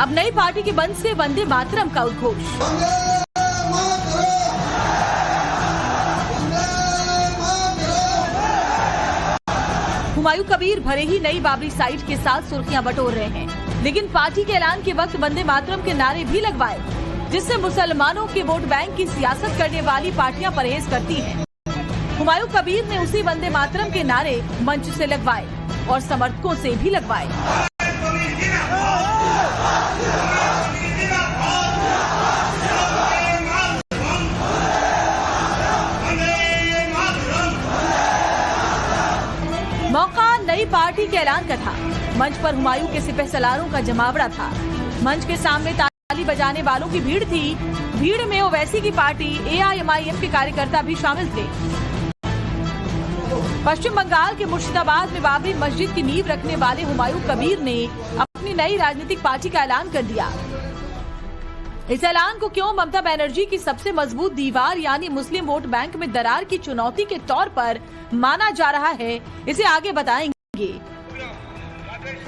अब नई पार्टी के बंद से वंदे मातरम का उद्घोष। हुमायूं कबीर भले ही नई बाबरी साइट के साथ सुर्खियां बटोर रहे हैं, लेकिन पार्टी के ऐलान के वक्त वंदे मातरम के नारे भी लगवाए, जिससे मुसलमानों के वोट बैंक की सियासत करने वाली पार्टियां परहेज करती हैं। हुमायूं कबीर ने उसी वंदे मातरम के नारे मंच से लगवाए और समर्थकों से भी लगवाए। मौका नई पार्टी के ऐलान का था। मंच पर हुमायूं के सिपहसालारों का जमावड़ा था। मंच के सामने ताली बजाने वालों की भीड़ थी। भीड़ में ओवैसी की पार्टी AIMIM के कार्यकर्ता भी शामिल थे। पश्चिम बंगाल के मुर्शिदाबाद में बाबरी मस्जिद की नींव रखने वाले हुमायूं कबीर ने अपनी नई राजनीतिक पार्टी का ऐलान कर दिया। इस ऐलान को क्यों ममता बनर्जी की सबसे मजबूत दीवार यानी मुस्लिम वोट बैंक में दरार की चुनौती के तौर पर माना जा रहा है, इसे आगे बताएंगे।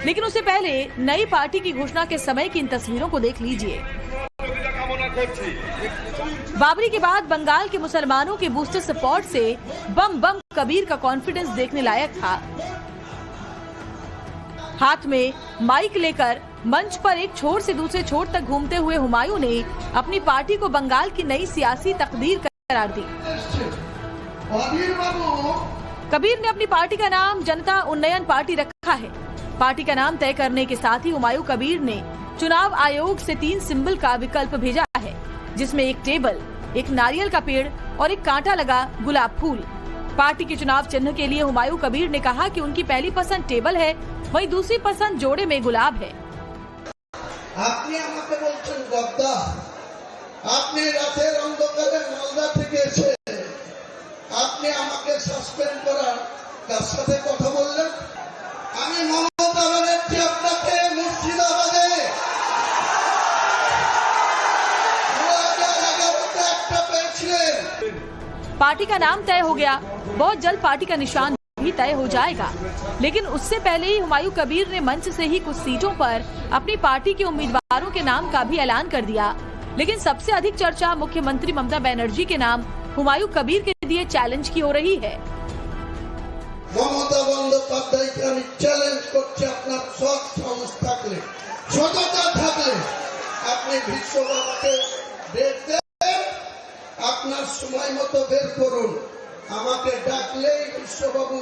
लेकिन उससे पहले नई पार्टी की घोषणा के समय की इन तस्वीरों को देख लीजिए। बाबरी के बाद बंगाल के मुसलमानों के बूस्टर सपोर्ट से बम बम कबीर का कॉन्फिडेंस देखने लायक था। हाथ में माइक लेकर मंच पर एक छोर से दूसरे छोर तक घूमते हुए हुमायूं ने अपनी पार्टी को बंगाल की नई सियासी तकदीर करार दी। कबीर ने अपनी पार्टी का नाम जनता उन्नयन पार्टी रखा है। पार्टी का नाम तय करने के साथ ही हुमायूं कबीर ने चुनाव आयोग से 3 सिंबल का विकल्प भेजा है, जिसमें एक टेबल, एक नारियल का पेड़ और एक कांटा लगा गुलाब फूल। पार्टी के चुनाव चिन्ह के लिए हुमायूं कबीर ने कहा कि उनकी पहली पसंद टेबल है, वहीं दूसरी पसंद जोड़े में गुलाब है। আপনি আমাকে বলছেন গদ্দা, আপনি রাতের অন্ধকারে মালদা থেকে এসে আপনি আমাকে সাসপেন্ড করার কার সাথে কথা বললেন? আমি মমতা ব্যানার্জি আপনাকে মুর্শিদাবাদে 2011 একটা পেয়েছিলেন। पार्टी का नाम तय हो गया, बहुत जल्द पार्टी का निशान भी तय हो जाएगा। लेकिन उससे पहले ही हुमायूं कबीर ने मंच से ही कुछ सीटों पर अपनी पार्टी के उम्मीदवारों के नाम का भी ऐलान कर दिया। लेकिन सबसे अधिक चर्चा मुख्यमंत्री ममता बनर्जी के नाम हुमायूं कबीर के दिए चैलेंज की हो रही है। মমতা বন্দ্যোপাধ্যায়কে আমি চ্যালেঞ্জ করছি, আপনার সৎ সাহস থাকলে, সততা থাকলে আপনি বিশ্ববাবুকে ডেট দেন, আপনার সময় মতো বের করুন। আমাকে ডাকলেই বিশ্ববাবু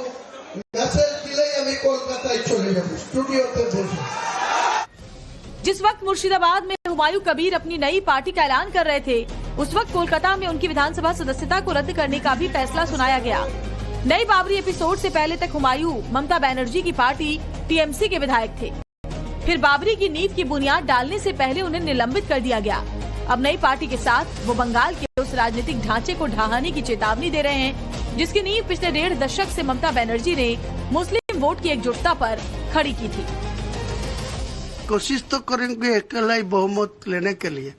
মেসেজ দিলেই আমি কলকাতায় চলে যাব, স্টুডিওতে বসে। जिस वक्त मुर्शिदाबाद में हुमायूं कबीर अपनी नई पार्टी का ऐलान कर रहे थे, उस वक्त कोलकाता में उनकी विधानसभा सदस्यता को रद्द करने का भी फैसला सुनाया गया। नई बाबरी एपिसोड से पहले तक हुमायूं ममता बनर्जी की पार्टी TMC के विधायक थे। फिर बाबरी की नींव की बुनियाद डालने से पहले उन्हें निलंबित कर दिया गया। अब नई पार्टी के साथ वो बंगाल के उस राजनीतिक ढांचे को ढहाने की चेतावनी दे रहे हैं, जिसकी नींव पिछले 1.5 दशक से ममता बनर्जी ने मुस्लिम वोट की एकजुटता पर खड़ी की थी। कोशिश तो करेंगे अकेला ही बहुमत लेने के लिए,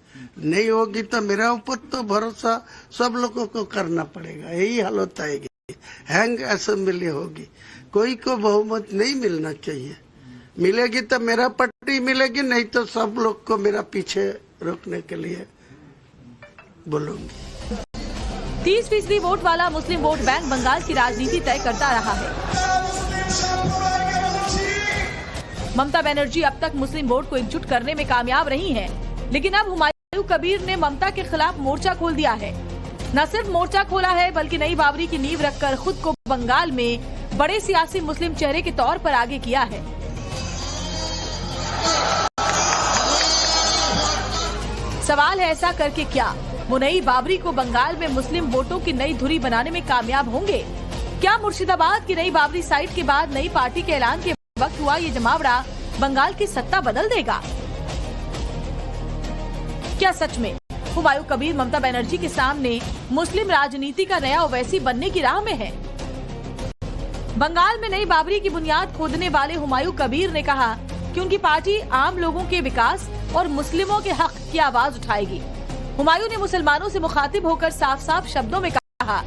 नहीं होगी तो मेरा ऊपर तो भरोसा सब लोगों को करना पड़ेगा। यही हालत आएगी, हैंग असेंबली होगी, कोई को बहुमत नहीं मिलना चाहिए। मिलेगी तो मेरा पार्टी मिलेगी, नहीं तो सब लोग को मेरा पीछे रोकने के लिए बोलूंगी। 30% वोट वाला मुस्लिम वोट बैंक बंगाल की राजनीति तय करता रहा है। ममता बनर्जी अब तक मुस्लिम वोट को एकजुट करने में कामयाब रही हैं, लेकिन अब हुमायूं कबीर ने ममता के खिलाफ मोर्चा खोल दिया है। न सिर्फ मोर्चा खोला है, बल्कि नई बाबरी की नींव रखकर खुद को बंगाल में बड़े सियासी मुस्लिम चेहरे के तौर पर आगे किया है। सवाल है, ऐसा करके क्या वो नई बाबरी को बंगाल में मुस्लिम वोटों की नई धुरी बनाने में कामयाब होंगे? क्या मुर्शिदाबाद की नई बाबरी साइट के बाद नई पार्टी के ऐलान के वक्त हुआ ये जमावड़ा बंगाल की सत्ता बदल देगा? क्या सच में हुमायूं कबीर ममता बनर्जी के सामने मुस्लिम राजनीति का नया ओवैसी बनने की राह में है? बंगाल में नई बाबरी की बुनियाद खोदने वाले हुमायूं कबीर ने कहा कि उनकी पार्टी आम लोगों के विकास और मुस्लिमों के हक की आवाज उठाएगी। हुमायूं ने मुसलमानों से मुखातिब होकर साफ साफ शब्दों में कहा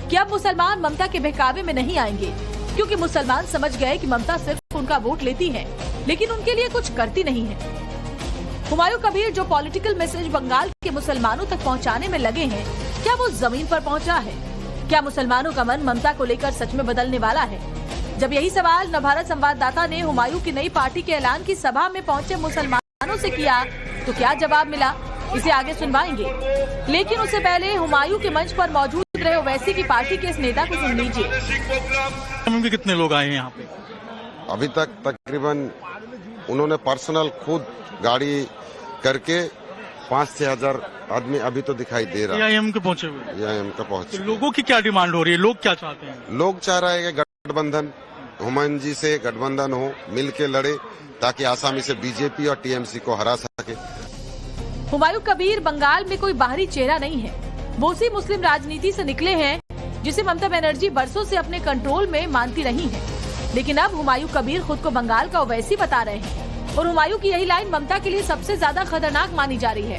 कि अब मुसलमान ममता के बहकावे में नहीं आएंगे, क्योंकि मुसलमान समझ गए कि ममता सिर्फ उनका वोट लेती है, लेकिन उनके लिए कुछ करती नहीं है। हुमायूं कबीर जो पॉलिटिकल मैसेज बंगाल के मुसलमानों तक पहुंचाने में लगे हैं, क्या वो जमीन पर पहुंचा है? क्या मुसलमानों का मन ममता को लेकर सच में बदलने वाला है? जब यही सवाल नवभारत संवाददाता ने हुमायूं की नई पार्टी के ऐलान की सभा में पहुंचे मुसलमानों से किया, तो क्या जवाब मिला, इसे आगे सुनवाएंगे। लेकिन उससे पहले हुमायूं के मंच पर मौजूद रहे ओवैसी की पार्टी के इस नेता को सुन लीजिए। कितने लोग आए हैं यहाँ पे? अभी तक तकरीबन उन्होंने पर्सनल खुद गाड़ी करके 5-6 हजार आदमी अभी तो दिखाई दे रहा है। AIM के पहुंचे हुए। AIM का पहुंचे। तो लोगों की क्या डिमांड हो रही है? लोग क्या चाहते हैं? लोग चाह रहे हैं कि गठबंधन, हुमायूं जी से गठबंधन हो, मिल के लड़े, ताकि आसानी से बीजेपी और TMC को हरा सके। हुमायूं कबीर बंगाल में कोई बाहरी चेहरा नहीं है, वो उसी मुस्लिम राजनीति से निकले हैं जिसे ममता बनर्जी बरसों से अपने कंट्रोल में मानती रही है। लेकिन अब हुमायूं कबीर खुद को बंगाल का ओवैसी बता रहे हैं और हुमायूं की यही लाइन ममता के लिए सबसे ज्यादा खतरनाक मानी जा रही है।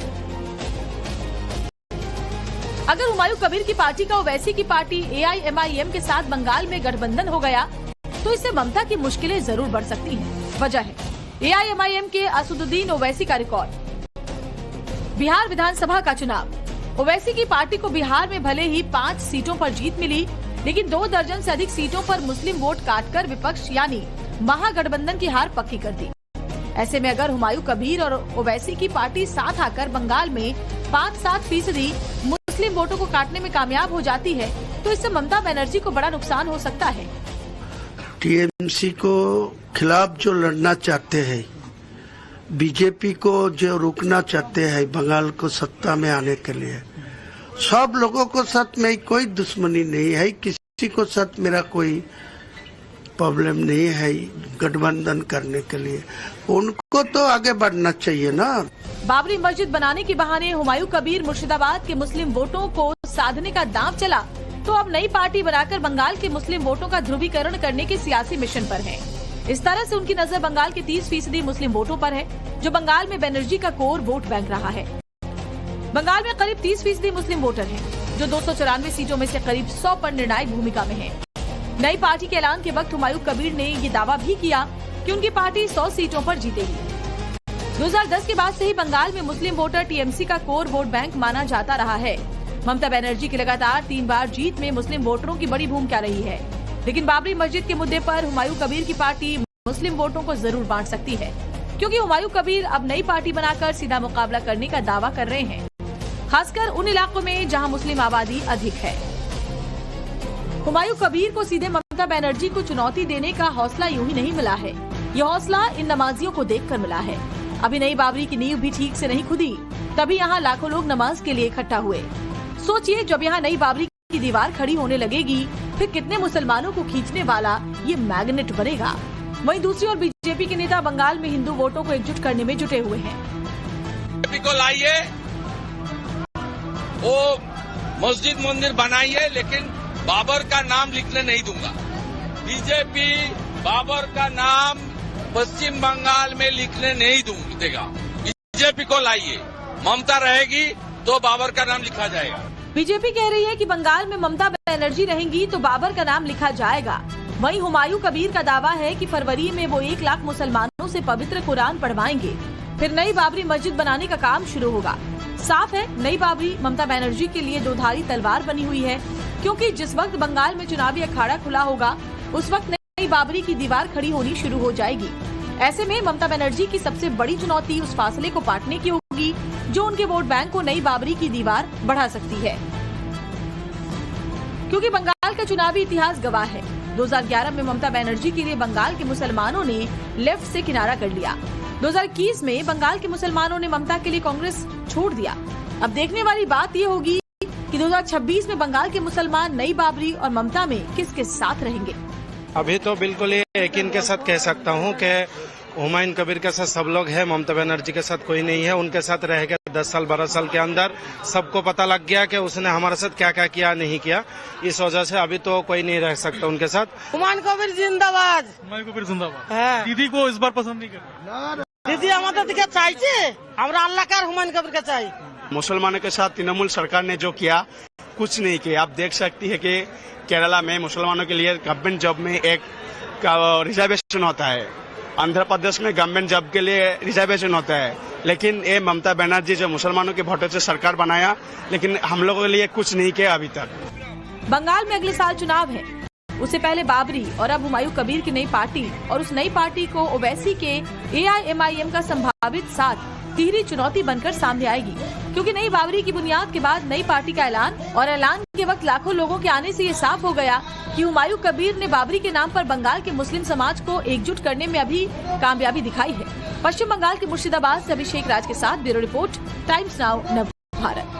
अगर हुमायूं कबीर की पार्टी का ओवैसी की पार्टी AIMIM के साथ बंगाल में गठबंधन हो गया तो इससे ममता की मुश्किलें जरूर बढ़ सकती हैं। वजह है AIMIM के असदुद्दीन ओवैसी का रिकॉर्ड। बिहार विधानसभा का चुनाव, ओवैसी की पार्टी को बिहार में भले ही 5 सीटों पर जीत मिली, लेकिन 2 दर्जन से अधिक सीटों पर मुस्लिम वोट काटकर विपक्ष यानी महागठबंधन की हार पक्की कर दी। ऐसे में अगर हुमायूं कबीर और ओवैसी की पार्टी साथ आकर बंगाल में 5-7% मुस्लिम वोटों को काटने में कामयाब हो जाती है तो इससे ममता बनर्जी को बड़ा नुकसान हो सकता है। TMC को खिलाफ जो लड़ना चाहते हैं, बीजेपी को जो रोकना चाहते हैं बंगाल को सत्ता में आने के लिए, सब लोगों को साथ में कोई दुश्मनी नहीं है, किसी को साथ मेरा कोई प्रॉब्लम नहीं है गठबंधन करने के लिए। उनको तो आगे बढ़ना चाहिए ना। बाबरी मस्जिद बनाने के बहाने हुमायूं कबीर मुर्शिदाबाद के मुस्लिम वोटों को साधने का दांव चला तो अब नई पार्टी बनाकर बंगाल के मुस्लिम वोटों का ध्रुवीकरण करने के सियासी मिशन पर है। इस तरह से उनकी नजर बंगाल के 30% मुस्लिम वोटों पर है, जो बंगाल में बनर्जी का कोर वोट बैंक रहा है। बंगाल में करीब 30% मुस्लिम वोटर हैं, जो 294 सीटों में से करीब 100 पर निर्णायक भूमिका में है। नई पार्टी के ऐलान के वक्त हुमायूं कबीर ने ये दावा भी किया कि उनकी पार्टी 100 सीटों पर जीतेगी। 2010 के बाद से ही बंगाल में मुस्लिम वोटर TMC का कोर वोट बैंक माना जाता रहा है। ममता बनर्जी की लगातार 3 बार जीत में मुस्लिम वोटरों की बड़ी भूमिका रही है, लेकिन बाबरी मस्जिद के मुद्दे पर हुमायूं कबीर की पार्टी मुस्लिम वोटों को जरूर बांट सकती है, क्योंकि हुमायूं कबीर अब नई पार्टी बनाकर सीधा मुकाबला करने का दावा कर रहे हैं, खासकर उन इलाकों में जहां मुस्लिम आबादी अधिक है। हुमायूं कबीर को सीधे ममता बनर्जी को चुनौती देने का हौसला यूं ही नहीं मिला है, ये हौसला इन नमाजियों को देखकर मिला है। अभी नई बाबरी की नींव भी ठीक से नहीं खुदी, तभी यहाँ लाखों लोग नमाज के लिए इकट्ठा हुए। सोचिए, जब यहाँ नई बाबरी की दीवार खड़ी होने लगेगी, फिर कितने मुसलमानों को खींचने वाला ये मैग्नेट बनेगा। वहीं दूसरी ओर बीजेपी के नेता बंगाल में हिंदू वोटों को एकजुट करने में जुटे हुए हैं। बीजेपी को लाइए, वो मस्जिद मंदिर बनाइए, लेकिन बाबर का नाम लिखने नहीं दूंगा। बीजेपी बाबर का नाम पश्चिम बंगाल में लिखने नहीं देगा। बीजेपी को लाइए, ममता रहेगी तो बाबर का नाम लिखा जाएगा। बीजेपी कह रही है कि बंगाल में ममता बनर्जी रहेंगी तो बाबर का नाम लिखा जाएगा। वहीं हुमायूं कबीर का दावा है कि फरवरी में वो 1 लाख मुसलमानों से पवित्र कुरान पढ़वाएंगे, फिर नई बाबरी मस्जिद बनाने का काम शुरू होगा। साफ है, नई बाबरी ममता बनर्जी के लिए दोधारी तलवार बनी हुई है, क्योंकि जिस वक्त बंगाल में चुनावी अखाड़ा खुला होगा उस वक्त नई बाबरी की दीवार खड़ी होनी शुरू हो जाएगी। ऐसे में ममता बनर्जी की सबसे बड़ी चुनौती उस फासले को पाटने की होगी जो उनके वोट बैंक को नई बाबरी की दीवार बढ़ा सकती है, क्योंकि बंगाल का चुनावी इतिहास गवाह है। 2011 में ममता बनर्जी के लिए बंगाल के मुसलमानों ने लेफ्ट से किनारा कर लिया। 2021 में बंगाल के मुसलमानों ने ममता के लिए कांग्रेस छोड़ दिया। अब देखने वाली बात ये होगी कि 2026 में बंगाल के मुसलमान नई बाबरी और ममता में किसके साथ रहेंगे। अभी तो बिल्कुल यकीन के साथ कह सकता हूँ कि हुमायूं कबीर के साथ सब लोग हैं, ममता बनर्जी के साथ कोई नहीं है। उनके साथ रह गया 10 साल 12 साल के अंदर सबको पता लग गया कि उसने हमारे साथ क्या क्या किया नहीं किया। इस वजह से अभी तो कोई नहीं रह सकता उनके साथ। हुमायूं कबीर जिंदाबाद। हुमायूं कबीर जिंदाबाद। दीदी को इस बार पसंद नहीं कर दीदी हमारे दिखे चाहिए, हमारा अल्लाह का हुमायूं कबीर का चाहिए। मुसलमानों के साथ तृणमूल सरकार ने जो किया कुछ नहीं किया। आप देख सकती है कि केरला में मुसलमानों के लिए गवर्नमेंट जॉब में एक रिजर्वेशन होता है, आंध्र प्रदेश में गवर्नमेंट जॉब के लिए रिजर्वेशन होता है, लेकिन ये ममता बनर्जी जो मुसलमानों के वोटों से सरकार बनाया, लेकिन हम लोगों के लिए कुछ नहीं किया अभी तक। बंगाल में अगले साल चुनाव है। उससे पहले बाबरी और अब हुमायूं कबीर की नई पार्टी और उस नई पार्टी को ओवैसी के AIMIM का संभावित साथ तिहरी चुनौती बनकर सामने आएगी, क्योंकि नई बाबरी की बुनियाद के बाद नई पार्टी का ऐलान और ऐलान के वक्त लाखों लोगों के आने से ये साफ हो गया कि हुमायूं कबीर ने बाबरी के नाम पर बंगाल के मुस्लिम समाज को एकजुट करने में अभी कामयाबी दिखाई है। पश्चिम बंगाल के मुर्शिदाबाद से अभिषेक राज के साथ ब्यूरो रिपोर्ट, टाइम्स नाउ नव भारत।